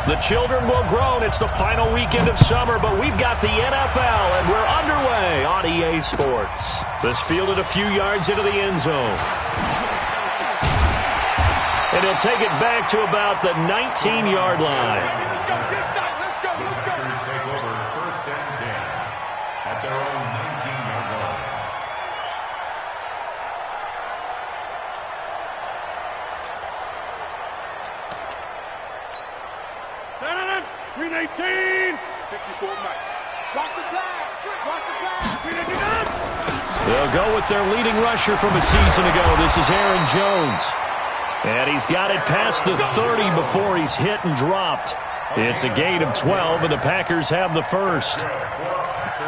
The children will groan. It's the final weekend of summer, but we've got the NFL, and we're underway on EA Sports. This fielded a few yards into the end zone. And he'll take it back to about the 19-yard line. Packers take over first and 10 at their own 19-yard line. Green 18. 54 Max. Watch the pass. Watch the pass. They'll go with their leading rusher from a season ago. This is Aaron Jones. And he's got it past the 30 before he's hit and dropped. It's a gain of 12, and the Packers have the first.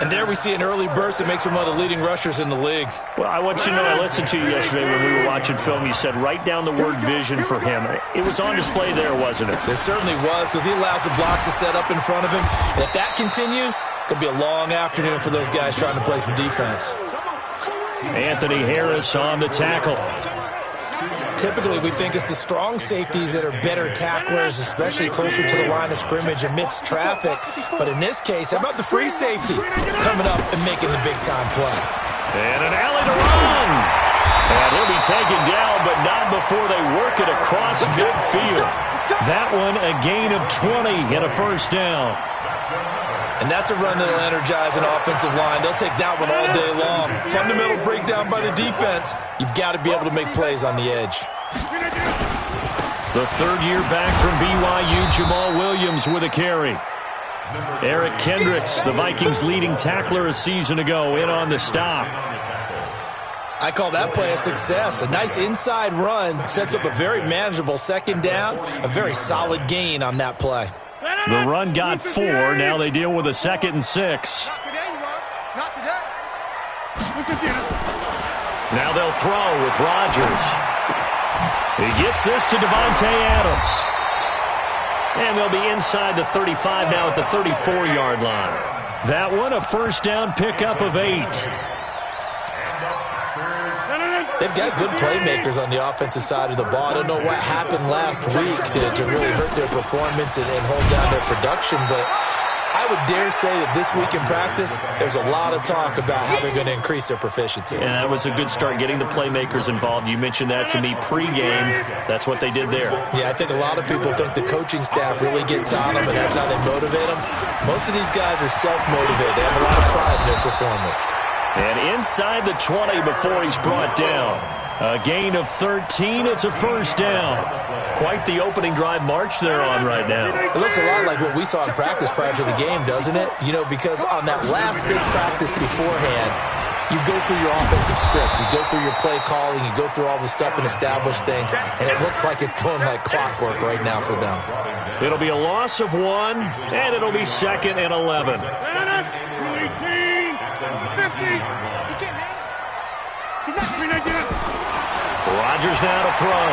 And there we see an early burst that makes him one of the leading rushers in the league. Well, I want you to know, I listened to you yesterday when we were watching film. You said write down the word vision for him. It was on display there, wasn't it? It certainly was, because he allows the blocks to set up in front of him. And if that continues, it could be a long afternoon for those guys trying to play some defense. Anthony Harris on the tackle. Typically, we think it's the strong safeties that are better tacklers, especially closer to the line of scrimmage amidst traffic. But in this case, how about the free safety coming up and making the big-time play? And an alley to run. And he'll be taken down, but not before they work it across midfield. That one, a gain of 20 and a first down. And that's a run that will energize an offensive line. They'll take that one all day long. Fundamental breakdown by the defense. You've got to be able to make plays on the edge. The third year back from BYU, Jamal Williams with a carry. Eric Kendricks, the Vikings' leading tackler a season ago, in on the stop. I call that play a success. A nice inside run sets up a very manageable second down. A very solid gain on that play. The run got 4. Now they deal with a 2nd and 6. Not today, not today. Now they'll throw with Rodgers. He gets this to Devontae Adams. And they'll be inside the 35 now at the 34-yard line. That one, a first down pickup of 8. They've got good playmakers on the offensive side of the ball. I don't know what happened last week to really hurt their performance and hold down their production, but I would dare say that this week in practice, there's a lot of talk about how they're going to increase their proficiency. And that was a good start, getting the playmakers involved. You mentioned that to me pregame. That's what they did there. Yeah, I think a lot of people think the coaching staff really gets on them, and that's how they motivate them. Most of these guys are self-motivated. They have a lot of pride in their performance. And inside the 20 before he's brought down. A gain of 13. It's a first down. Quite the opening drive march they're on right now. It looks a lot like what we saw in practice prior to the game, doesn't it? You know, because on that last big practice beforehand, you go through your offensive script. You go through your play calling. You go through all the stuff and establish things. And it looks like it's going like clockwork right now for them. It'll be a loss of 1, and it'll be 2nd and 11. Rodgers now to throw.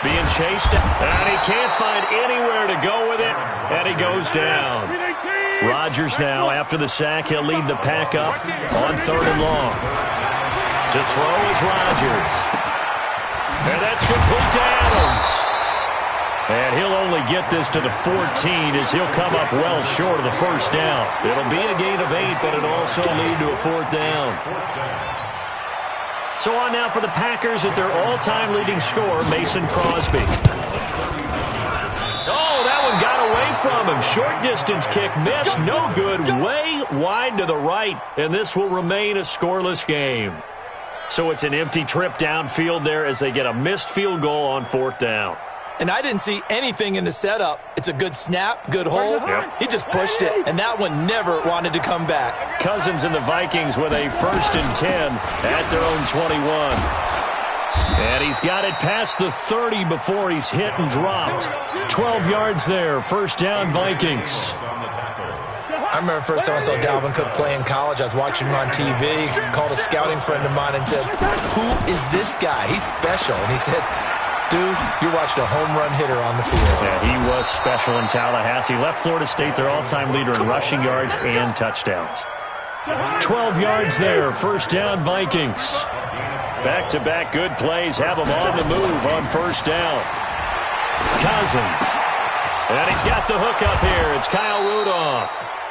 Being chased, and he can't find anywhere to go with it, and he goes down. Rodgers now, after the sack, he'll lead the pack up on 3rd and long. To throw is Rodgers. And that's complete to Adams. And he'll only get this to the 14 as he'll come up well short of the first down. It'll be a gain of 8, but it'll also lead to a 4th down. So on now for the Packers at their all-time leading scorer, Mason Crosby. Oh, that one got away from him. Short distance kick missed. No good. Way wide to the right. And this will remain a scoreless game. So it's an empty trip downfield there as they get a missed field goal on 4th down. And I didn't see anything in the setup. It's a good snap, good hold. Yep. He just pushed it, and that one never wanted to come back. Cousins and the Vikings with a 1st and 10 at their own 21. And he's got it past the 30 before he's hit and dropped. 12 yards there, first down Vikings. I remember the first time I saw Dalvin Cook play in college. I was watching him on TV, called a scouting friend of mine and said, "Who is this guy? He's special." And he said, "Dude, you're watching a home run hitter on the field." Yeah, he was special in Tallahassee. Left Florida State their all-time leader in rushing yards and touchdowns. 12 yards there, first down Vikings. Back-to-back good plays have them on the move on first down. Cousins. And he's got the hook up here. It's Kyle Rudolph.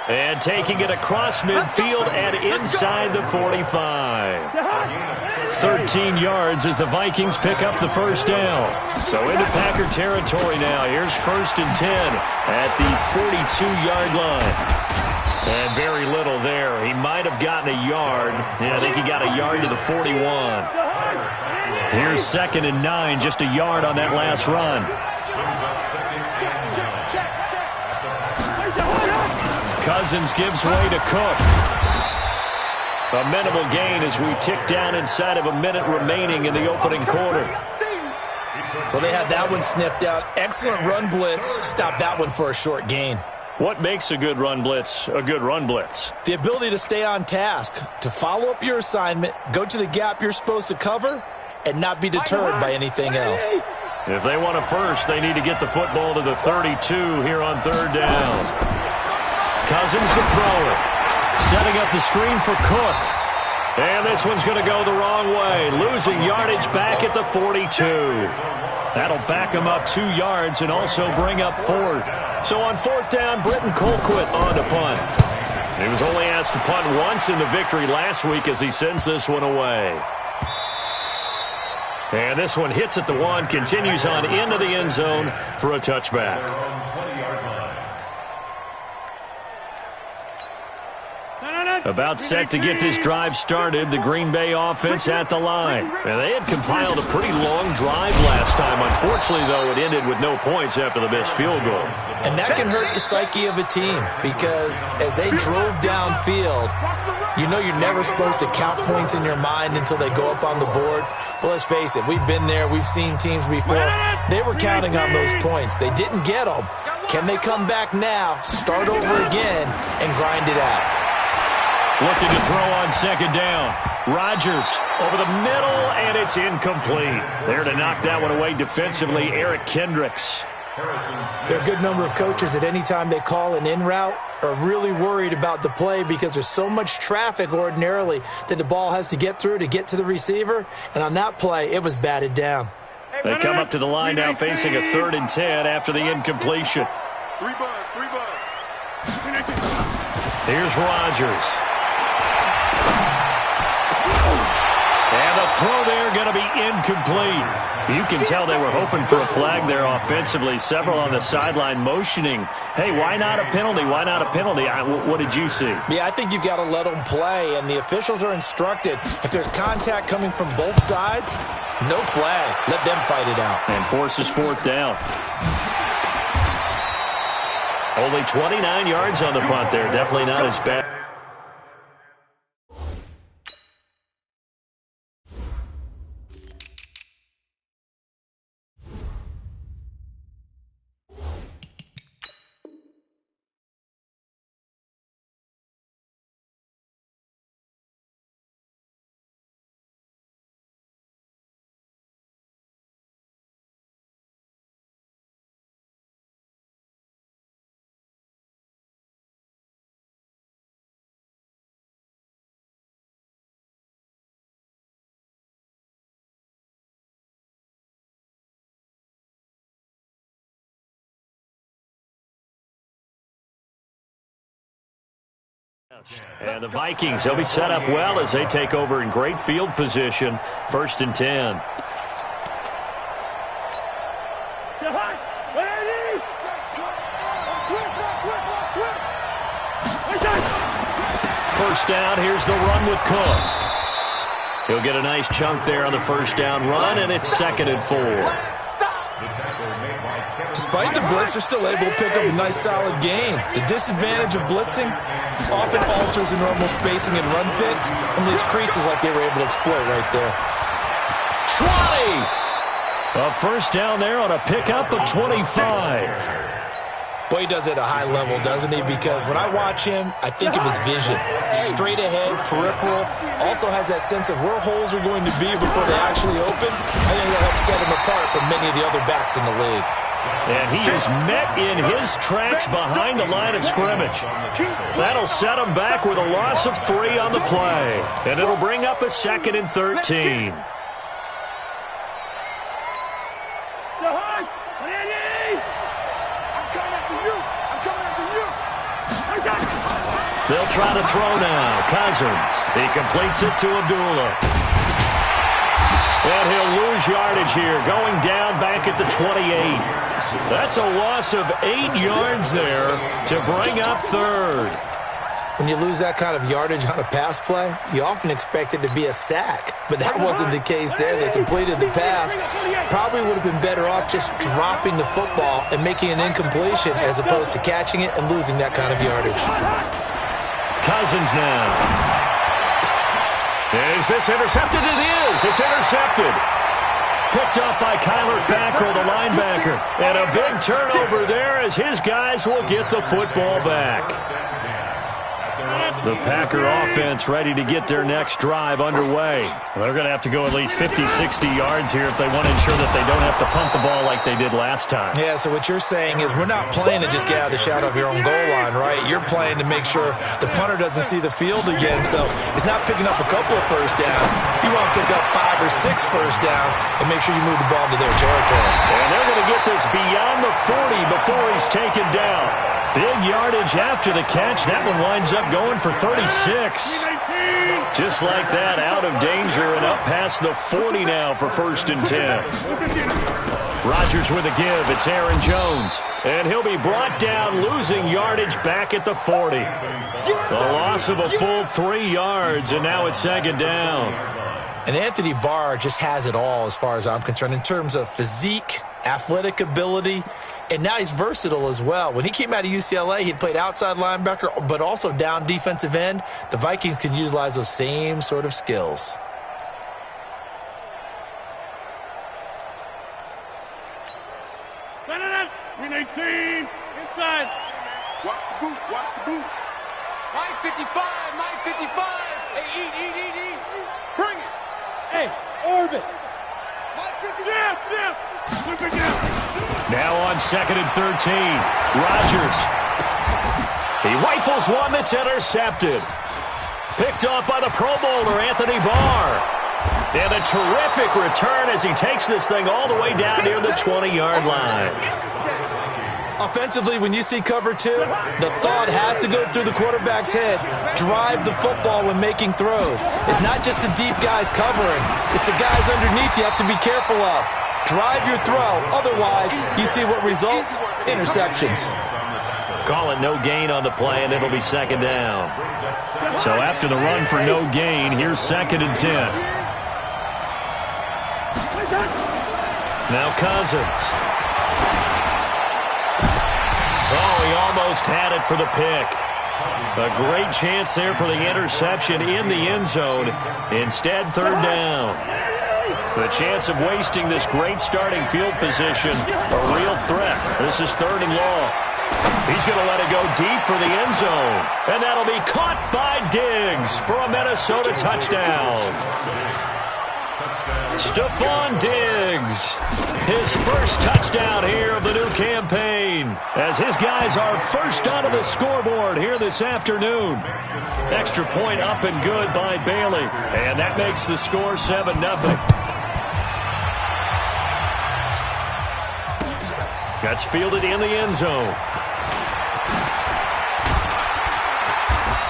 And taking it across midfield and inside the 45. 13 yards as the Vikings pick up the first down. So into Packer territory now. Here's 1st and 10 at the 42-yard line. And very little there. He might have gotten a yard. Yeah, I think he got a yard to the 41. Here's 2nd and 9, just a yard on that last run. Cousins gives way to Cook. A minimal gain as we tick down inside of a minute remaining in the opening quarter. Well, they had that one sniffed out. Excellent run blitz. Stop that one for a short gain. What makes a good run blitz a good run blitz? The ability to stay on task, to follow up your assignment, go to the gap you're supposed to cover, and not be deterred by anything else. If they want a first, they need to get the football to the 32 here on 3rd down. Cousins the thrower. Setting up the screen for Cook. And this one's going to go the wrong way. Losing yardage back at the 42. That'll back him up 2 yards and also bring up 4th. So on 4th down, Britton Colquitt on to punt. He was only asked to punt once in the victory last week as he sends this one away. And this one hits at the 1, continues on into the end zone for a touchback. About set to get this drive started, the Green Bay offense at the line. And they had compiled a pretty long drive last time. Unfortunately, though, it ended with no points after the missed field goal. And that can hurt the psyche of a team because as they drove downfield, you know you're never supposed to count points in your mind until they go up on the board. But let's face it, we've been there. We've seen teams before. They were counting on those points. They didn't get them. Can they come back now, start over again, and grind it out? Looking to throw on 2nd down. Rodgers over the middle, and it's incomplete. There to knock that one away defensively, Eric Kendricks. There are a good number of coaches at any time they call an in route are really worried about the play because there's so much traffic ordinarily that the ball has to get through to get to the receiver. And on that play, it was batted down. They come up to the line now facing a 3rd and 10 after the incompletion. Three bud. Here's Rodgers. And the throw there going to be incomplete. You can tell they were hoping for a flag there offensively. Several on the sideline motioning, hey, why not a penalty? Why not a penalty? What did you see? Yeah, I think you've got to let them play, and the officials are instructed. If there's contact coming from both sides, no flag. Let them fight it out. And forces 4th down. Only 29 yards on the punt there. Definitely not as bad. And the Vikings, they'll be set up well as they take over in great field position. 1st and 10. First down, here's the run with Cook. He'll get a nice chunk there on the 1st down run, and it's 2nd and 4. Despite the blitz, they're still able to pick up a nice solid gain. The disadvantage of blitzing often alters the normal spacing and run fits, and leaves creases like they were able to exploit right there. Trotty! A 1st down there on a pickup of 25. Boy, he does it at a high level, doesn't he? Because when I watch him, I think of his vision. Straight ahead, peripheral. Also has that sense of where holes are going to be before they actually open. I think that'll help set him apart from many of the other backs in the league. And he is met in his tracks behind the line of scrimmage. That'll set him back with a loss of 3 on the play. And it'll bring up a 2nd and 13. They'll try to throw now. Cousins. He completes it to Abdullah. And he'll lose yardage here, going down back at the 28. That's a loss of 8 yards there to bring up third. When you lose that kind of yardage on a pass play, you often expect it to be a sack. But that wasn't the case there. They completed the pass. Probably would have been better off just dropping the football and making an incompletion as opposed to catching it and losing that kind of yardage. Cousins now. Is this intercepted? It is. It's intercepted. Picked up by Kyler Fackrell, the linebacker. And a big turnover there as his guys will get the football back. The Packer offense ready to get their next drive underway. They're going to have to go at least 50, 60 yards here if they want to ensure that they don't have to punt the ball like they did last time. Yeah, so what you're saying is we're not playing to just get out of the shadow of your own goal line, right? You're playing to make sure the punter doesn't see the field again. So it's not picking up a couple of first downs. You want to pick up 5 or 6 first downs and make sure you move the ball into their territory. And they're going to get this beyond the 40 before he's taken down. Big yardage after the catch. That one winds up going for 36. Just like that, out of danger and up past the 40 now for 1st and 10. Rodgers with a give. It's Aaron Jones. And he'll be brought down, losing yardage back at the 40. A loss of a full 3 yards, and now it's 2nd down. And Anthony Barr just has it all as far as I'm concerned in terms of physique, athletic ability, and now he's versatile as well. When he came out of UCLA, he played outside linebacker, but also down defensive end. The Vikings can utilize those same sort of skills. Green 18, inside. Watch the boot, watch the boot. 955, 955. Hey, eat. Bring it. Hey, orbit. 950. Now on 2nd and 13. Rodgers. He rifles one that's intercepted. Picked off by the Pro Bowler, Anthony Barr. And a terrific return as he takes this thing all the way down near the 20-yard line. Offensively, when you see cover 2, the thought has to go through the quarterback's head. Drive the football when making throws. It's not just the deep guys covering. It's the guys underneath you have to be careful of. Drive your throw. Otherwise, you see what results? Interceptions. Call it no gain on the play, and it'll be 2nd down. So after the run for no gain, here's 2nd and 10. Now Cousins. Oh, he almost had it for the pick. A great chance there for the interception in the end zone. Instead, 3rd down. The chance of wasting this great starting field position, a real threat. This is 3rd and long. He's going to let it go deep for the end zone. And that'll be caught by Diggs for a Minnesota touchdown. Stephon Diggs, his first touchdown here of the new campaign, as his guys are first onto the scoreboard here this afternoon. Extra point up and good by Bailey, and that makes the score 7-0. That's fielded in the end zone.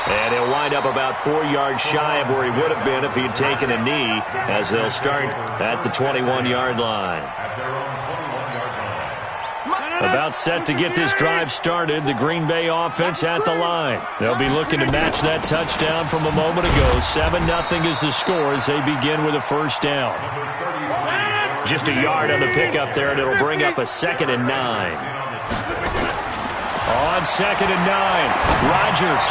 And he'll wind up about 4 yards shy of where he would have been if he had taken a knee, as they'll start at the 21-yard line. About set to get this drive started, the Green Bay offense at the line. They'll be looking to match that touchdown from a moment ago. 7-0 is the score as they begin with a 1st down. Just a yard on the pickup there, and it'll bring up a 2nd and 9. On 2nd and 9, Rodgers.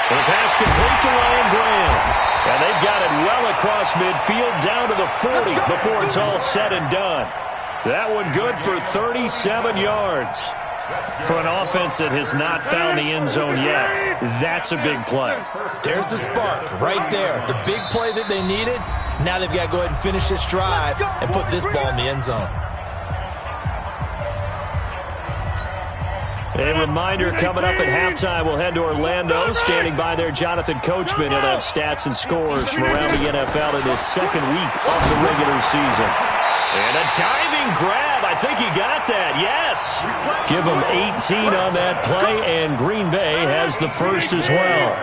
The pass complete to Ryan Graham. And they've got it well across midfield down to the 40 before it's all said and done. That one good for 37 yards. For an offense that has not found the end zone yet, that's a big play. There's the spark right there. The big play that they needed. Now they've got to go ahead and finish this drive and put this ball in the end zone. A reminder, coming up at halftime, we'll head to Orlando. Standing by there, Jonathan Coachman. He'll have stats and scores from around the NFL in this 2nd week of the regular season. And a diving grab. I think he got that. Yes. Give him 18 on that play, and Green Bay has the first as well.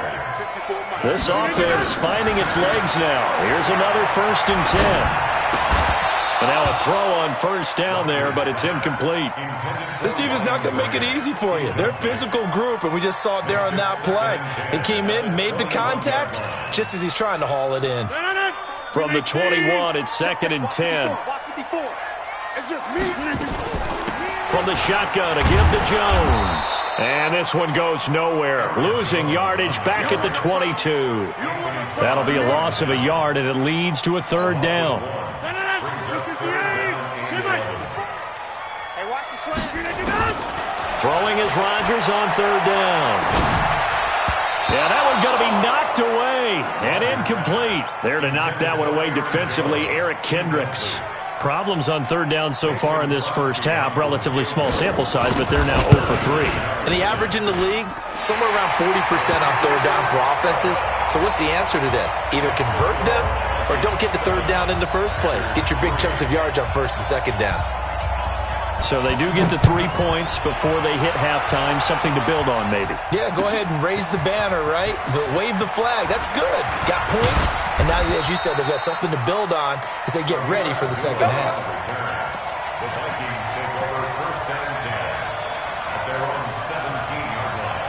This offense finding its legs now. Here's another 1st and 10. But now a throw on 1st down there, but it's incomplete. This defense is not going to make it easy for you. They're a physical group, and we just saw it there on that play. He came in, made the contact, just as he's trying to haul it in. From the 21, it's 2nd and 10. It's just me. From the shotgun to give to Jones. And this one goes nowhere. Losing yardage back at the 22. That'll be a loss of a yard, and it leads to a 3rd down. Throwing is Rodgers on 3rd down. Yeah, that one's going to be knocked away and incomplete. There to knock that one away defensively, Eric Kendricks. Problems on 3rd down so far in this first half. Relatively small sample size, but they're now 0 for 3. And the average in the league, somewhere around 40% on 3rd down for offenses. So what's the answer to this? Either convert them or don't get to 3rd down in the first place. Get your big chunks of yards on 1st and 2nd down. So they do get the 3 points before they hit halftime. Something to build on, maybe. Yeah, go ahead and raise the banner, right? Wave the flag. That's good. Got points. And now, as you said, they've got something to build on as they get ready for the second half. The Vikings take over 1st and 10 at their own 17-yard line.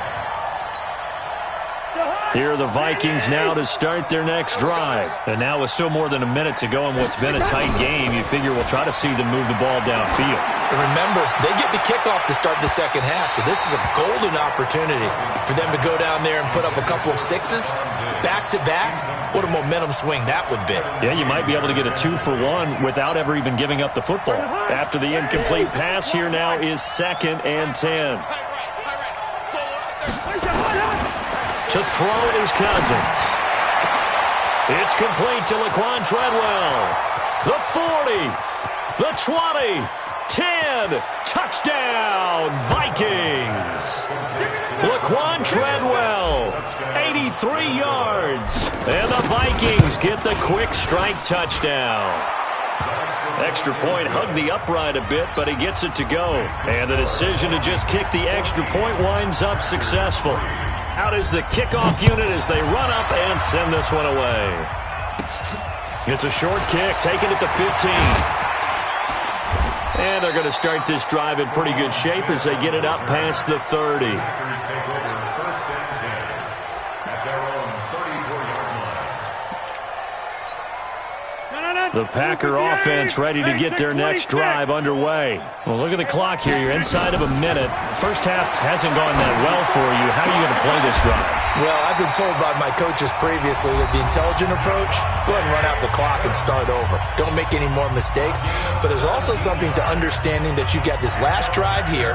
Here are the Vikings now to start their next drive. And now with still more than a minute to go in what's been a tight game, you figure we'll try to see them move the ball downfield. And remember, they get the kickoff to start the second half, so this is a golden opportunity for them to go down there and put up a couple of 6s back-to-back. What a momentum swing that would be. Yeah, you might be able to get a 2-for-1 without ever even giving up the football. After the incomplete pass, here now is 2nd and 10. To throw is Cousins. It's complete to Laquan Treadwell. The 40, the 20, 10, touchdown, Vikings. Laquan Treadwell, 83 yards. And the Vikings get the quick strike touchdown. Extra point hugged the upright a bit, but he gets it to go. And the decision to just kick the extra point winds up successful. Out is the kickoff unit as they run up and send this one away. It's a short kick, taking it to 15. And they're going to start this drive in pretty good shape as they get it up past the 30. The Packer offense ready to get their next drive underway. Well, look at the clock here. You're inside of a minute. First half hasn't gone that well for you. How are you going to play this drive? Well, I've been told by my coaches previously that the intelligent approach, go ahead and run out the clock and start over. Don't make any more mistakes. But there's also something to understanding that you got this last drive here.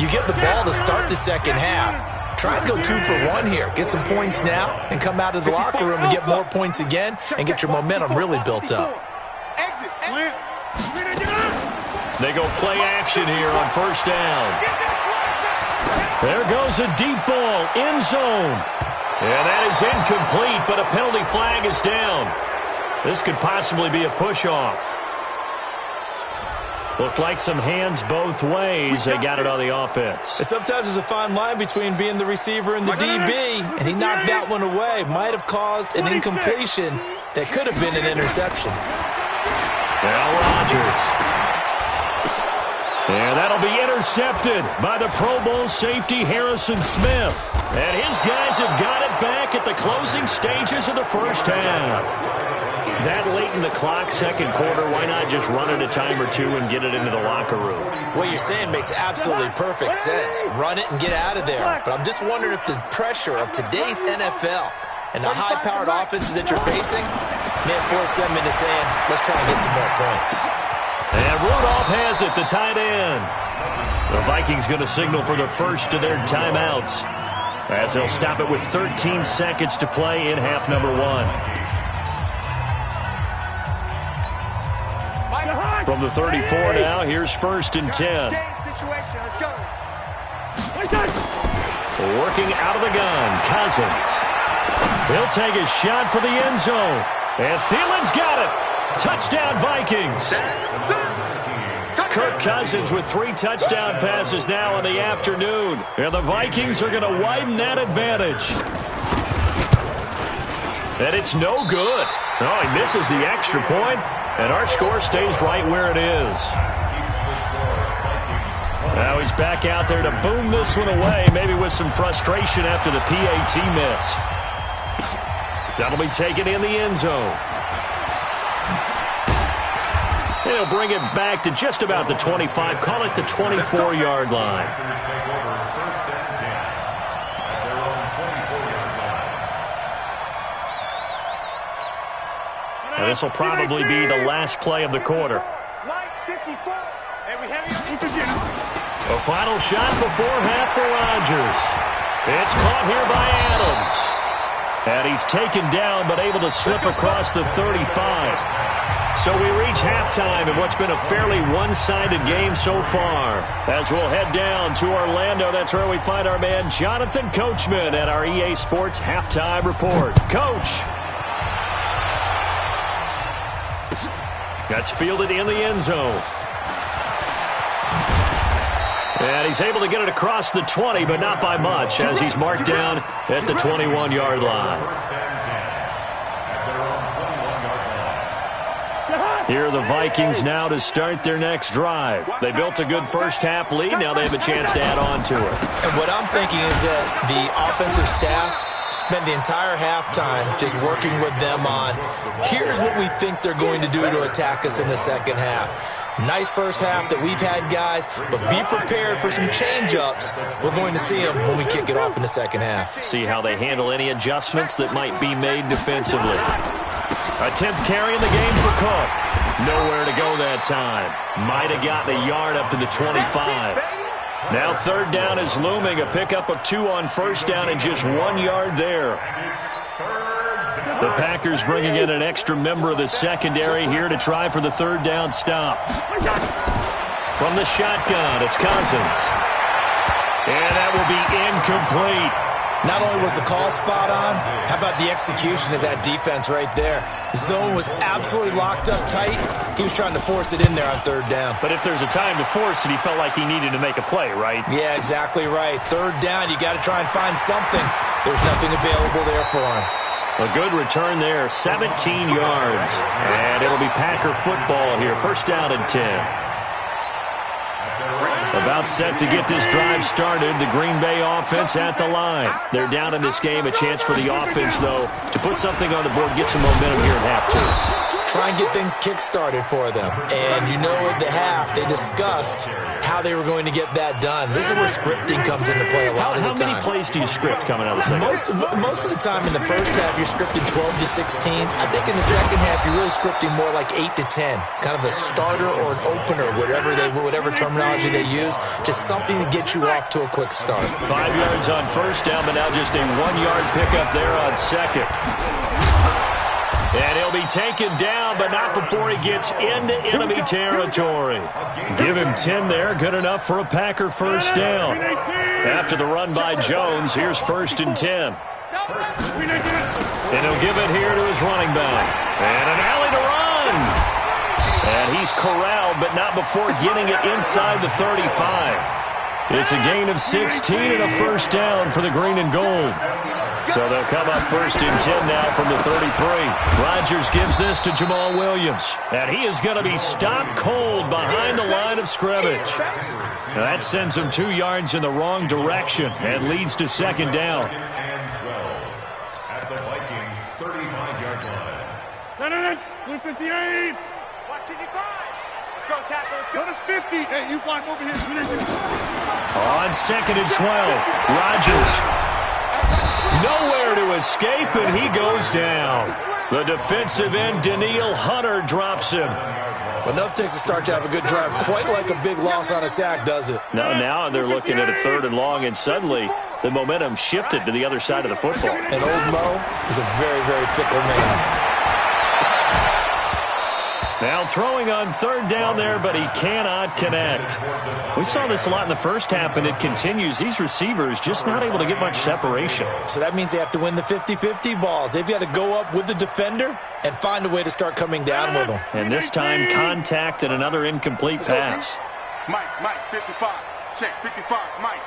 You get the ball to start the second half. Try and go 2-for-1 here. Get some points now and come out of the locker room and get more points again and get your momentum really built up. They go play action here on 1st down. There goes a deep ball, end zone. And that is incomplete, but a penalty flag is down. This could possibly be a push-off. Looked like some hands both ways. They got it on the offense. And sometimes there's a fine line between being the receiver and the DB, and he knocked that one away. Might have caused an incompletion that could have been an interception. Now Rodgers. And that'll be intercepted by the Pro Bowl safety Harrison Smith. And his guys have got it back at the closing stages of the first half. That late in the clock, second quarter, why not just run it a time or two and get it into the locker room? What you're saying makes absolutely perfect sense. Run it and get out of there. But I'm just wondering if the pressure of today's NFL and the high-powered offenses that you're facing may force them into saying, let's try and get some more points. And Rudolph has it, the tight end. The Vikings going to signal for the first of their timeouts as they'll stop it with 13 seconds to play in half number 1. From the 34 now, here's 1st and 10. Let's go. Working out of the gun, Cousins. He'll take a shot for the end zone. And Thielen's got it. Touchdown, Vikings. Kirk Cousins with 3 touchdown passes now in the afternoon. And the Vikings are going to widen that advantage. And it's no good. Oh, he misses the extra point, and our score stays right where it is. Now he's back out there to boom this one away, maybe with some frustration after the PAT miss. That'll be taken in the end zone. He'll bring it back to just about the 25, call it the 24-yard line. Now this will probably be the last play of the quarter. A final shot before half for Rodgers. It's caught here by Adams. And he's taken down but able to slip across the 35. So we reach halftime in what's been a fairly one-sided game so far. As we'll head down to Orlando, that's where we find our man Jonathan Coachman at our EA Sports Halftime Report. Coach. That's fielded in the end zone. And he's able to get it across the 20, but not by much, as he's marked down at the 21-yard line. Here are the Vikings now to start their next drive. They built a good first-half lead. Now they have a chance to add on to it. And what I'm thinking is that the offensive staff spend the entire halftime just working with them on, here's what we think they're going to do to attack us in the second half. Nice first half that we've had, guys, but be prepared for some change-ups. We're going to see them when we kick it off in the second half. See how they handle any adjustments that might be made defensively. A 10th carry in the game for Cook. Nowhere to go that time. Might have gotten a yard up to the 25. Now third down is looming. A pickup of 2 on first down and just 1 yard there. The Packers bringing in an extra member of the secondary here to try for the third down stop. From the shotgun, it's Cousins. And that will be incomplete. Not only was the call spot on, how about the execution of that defense right there? The zone was absolutely locked up tight. He was trying to force it in there on third down. But if there's a time to force it, he felt like he needed to make a play, right? Yeah, exactly right. Third down, you got to try and find something. There's nothing available there for him. A good return there, 17 yards. And it'll be Packer football here. First down and 10. About set to get this drive started, the Green Bay offense at the line. They're down in this game. A chance for the offense, though, to put something on the board, get some momentum here at half two. Try and get things kick-started for them. And you know at the half, they discussed how they were going to get that done. This is where scripting comes into play a lot of the time. How many plays do you script coming out of the second? Most of the time in the first half, you're scripting 12 to 16. I think in the second half, you're really scripting more like 8 to 10. Kind of a starter or an opener, whatever terminology they use. Just something to get you off to a quick start. 5 yards on first down, but now just a 1-yard pickup there on second. And he'll be taken down, but not before he gets into enemy territory. Give him 10 there, good enough for a Packer first down. After the run by Jones, here's first and 10. And he'll give it here to his running back. And an alley to run. And he's corralled, but not before getting it inside the 35. It's a gain of 16 and a first down for the green and gold. So they'll come up first and 10 now from the 33. Rodgers gives this to Jamal Williams. And he is going to be stopped cold behind the line of scrimmage. Now that sends him 2 yards in the wrong direction and leads to second down. And 12 at the Vikings' 35-yard line. 158. Watch it, you find. Let's go, tackle. Let's go to 50. Hey, you find over here. On second and 12, Rodgers. Nowhere to escape, and he goes down. The defensive end, Danielle Hunter, drops him. Enough takes a start to have a good drive. Quite like a big loss on a sack, does it? Now they're looking at a third and long, and suddenly the momentum shifted to the other side of the football. And old Mo is a very, very fickle man. Now throwing on third down there, but he cannot connect. We saw this a lot in the first half, and it continues. These receivers just not able to get much separation. So that means they have to win the 50-50 balls. They've got to go up with the defender and find a way to start coming down with them. And this time, contact and another incomplete pass. Mike, 55. Check, 55, Mike.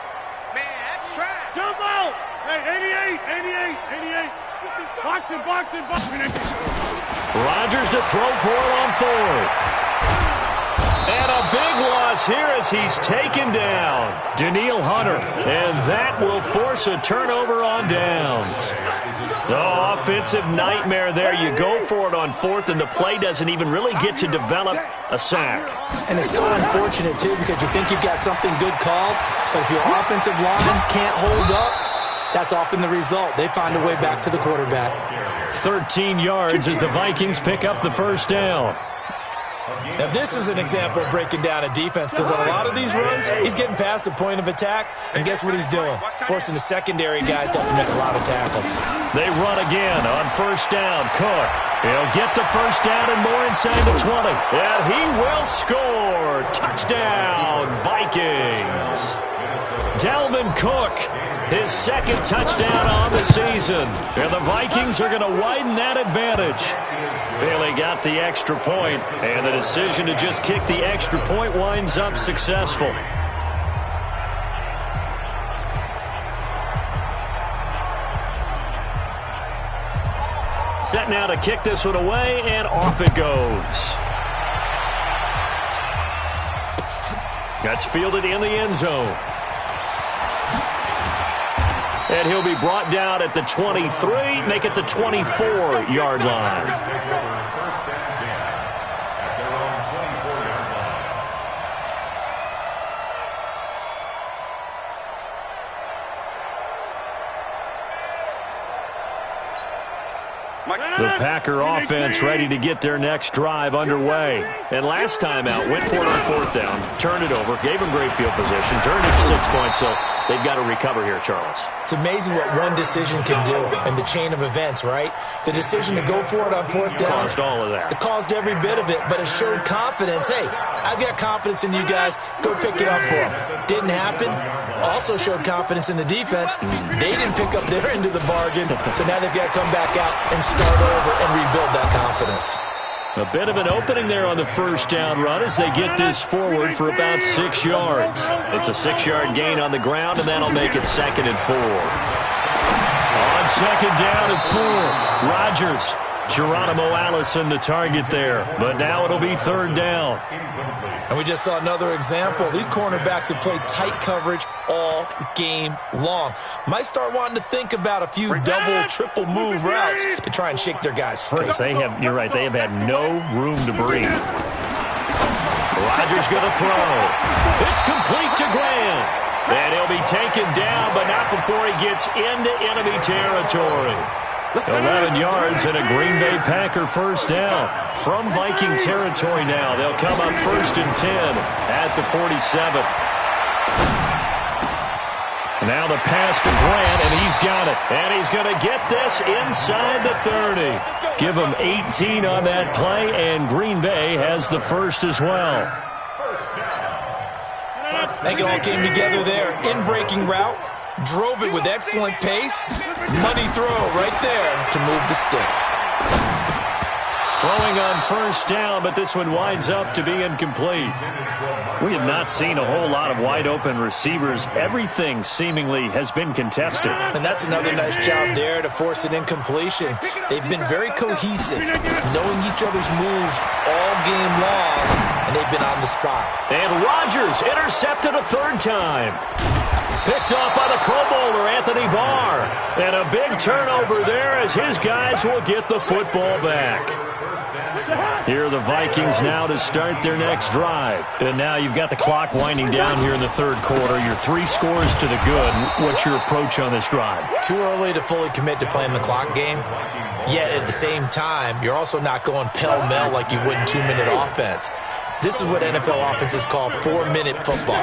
Man, that's trash. Jump out. Hey, 88. Boxing. Rodgers to throw for it on fourth. And a big loss here as he's taken down. Danielle Hunter. And that will force a turnover on downs. The offensive nightmare there. You go for it on fourth, and the play doesn't even really get to develop a sack. And it's so unfortunate, too, because you think you've got something good called, but if your offensive line can't hold up, that's often the result. They find a way back to the quarterback. 13 yards as the Vikings pick up the first down. Now, this is an example of breaking down a defense, because on a lot of these runs, he's getting past the point of attack, and guess what he's doing? Forcing the secondary guys to have to make a lot of tackles. They run again on first down. Cook. He'll get the first down and more inside the 20. And he will score. Touchdown, Vikings. Dalvin Cook, his second touchdown on the season. And the Vikings are going to widen that advantage. Bailey got the extra point, and the decision to just kick the extra point winds up successful. Set now to kick this one away, and off it goes. That's fielded in the end zone. And he'll be brought down at the 23, make it the 24-yard line. First and 10 at their own 24-yard line. The Packer offense ready to get their next drive underway. And last time out, went for it on fourth down, turned it over, gave them great field position, turned it to 6 points, so they've got to recover here, Charles. It's amazing what one decision can do in the chain of events, right? The decision to go for it on fourth down. Caused all of that. It caused every bit of it, but it showed confidence. Hey, I've got confidence in you guys. Go pick it up for them. Didn't happen. Also showed confidence in the defense. They didn't pick up their end of the bargain, so now they've got to come back out and start over and rebuild that confidence. A bit of an opening there on the first down run as they get this forward for about 6 yards. It's a 6-yard gain on the ground, and that'll make it 2nd and 4. On second down and 4, Rodgers. Geronimo Allison the target there, but now it'll be 3rd down. And we just saw another example. These cornerbacks have played tight coverage all game long. Might start wanting to think about a few double, triple move routes to try and shake their guys free. You're right, they have had no room to breathe. Rodgers going to throw. It's complete to Grant. And he'll be taken down, but not before he gets into enemy territory. 11 yards and a Green Bay Packer first down. From Viking territory now, they'll come up 1st and 10 at the 47. Now the pass to Grant, and he's got it. And he's going to get this inside the 30. Give him 18 on that play, and Green Bay has the first as well. I think it all came together there. In-breaking route. Drove it with excellent pace. Money throw right there to move the sticks. Throwing on first down, but this one winds up to be incomplete. We have not seen a whole lot of wide-open receivers. Everything seemingly has been contested. And that's another nice job there to force an incompletion. They've been very cohesive, knowing each other's moves all game long, and they've been on the spot. And Rodgers intercepted a 3rd time. Picked off by the Pro Bowler, Anthony Barr. And a big turnover there as his guys will get the football back. Here are the Vikings now to start their next drive. And now you've got the clock winding down here in the 3rd quarter. You're 3 scores to the good. What's your approach on this drive? Too early to fully commit to playing the clock game. Yet at the same time, you're also not going pell-mell like you would in 2-minute offense. This is what NFL offenses call 4-minute football.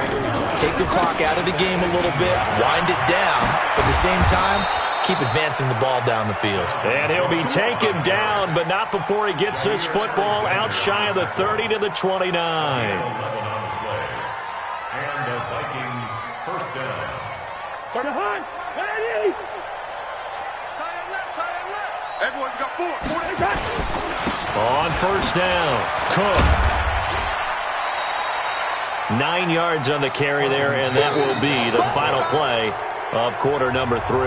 Take the clock out of the game a little bit, wind it down, but at the same time, keep advancing the ball down the field. And he'll be taken down, but not before he gets this football out shy of the 30 to the 29. And the Vikings first down. Everyone got four. On first down, Cook. 9 yards on the carry there, and that will be the final play of quarter number 3.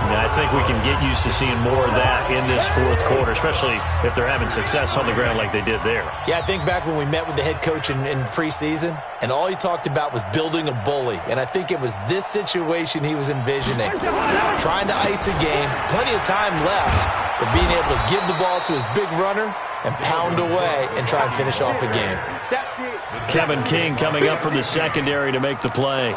And I think we can get used to seeing more of that in this fourth quarter, especially if they're having success on the ground like they did there. Yeah, I think back when we met with the head coach in preseason, and all he talked about was building a bully. And I think it was this situation he was envisioning. Trying to ice a game, plenty of time left, but being able to give the ball to his big runner and pound away and try and finish off a game. Kevin King coming up from the secondary to make the play.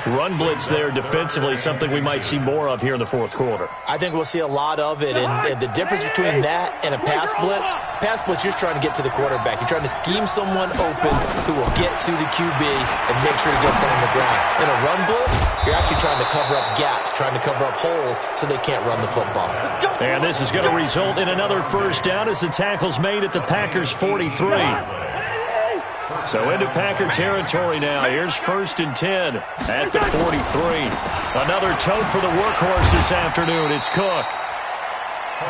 Run blitz there defensively, something we might see more of here in the fourth quarter. I think we'll see a lot of it, and the difference between that and a pass blitz, you're just trying to get to the quarterback. You're trying to scheme someone open who will get to the QB and make sure he gets on the ground. In a run blitz, you're actually trying to cover up gaps, trying to cover up holes so they can't run the football. And this is going to result in another first down as the tackle's made at the Packers' 43. So into Packer territory now. Here's 1st and 10 at the 43. Another tote for the workhorse this afternoon. It's Cook.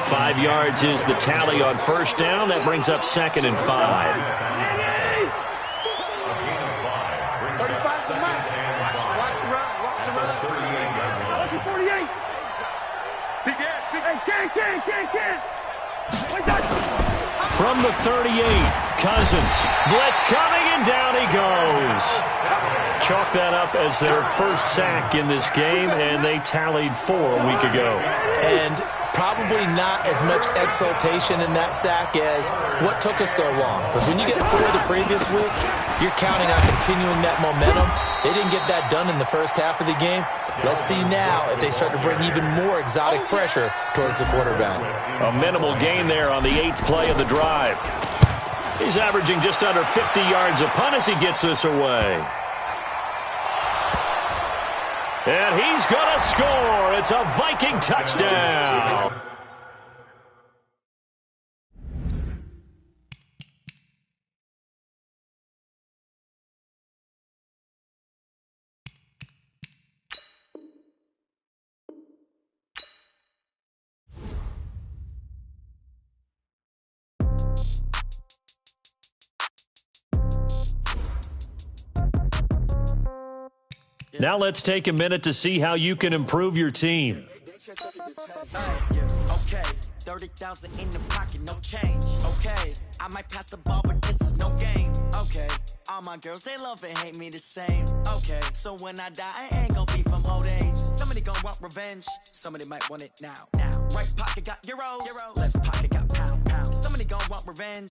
5 yards is the tally on first down. That brings up 2nd and 5. 35 to Mike. Watch the run. Watch the run. 48. Big can't. From the 38, Cousins. Blitz coming, and down he goes. Chalk that up as their first sack in this game, and they tallied 4 a week ago. And probably not as much exultation in that sack as what took us so long. Because when you get 4 the previous week, you're counting on continuing that momentum. They didn't get that done in the first half of the game. Let's see now if they start to bring even more exotic pressure towards the quarterback. A minimal gain there on the 8th play of the drive. He's averaging just under 50 yards a punt as he gets this away. And he's going to score. It's a Viking touchdown. Now let's take a minute to see how you can improve your team. Okay, 30,000 in the pocket, no change. Okay, I might pass the ball, but this is no game. Okay, all my girls, they love and hate me the same. Okay, so when I die, I ain't gonna be from old age. Somebody gonna want revenge, somebody might want it now. Right pocket got euros, left pocket got pound. Somebody gonna want revenge.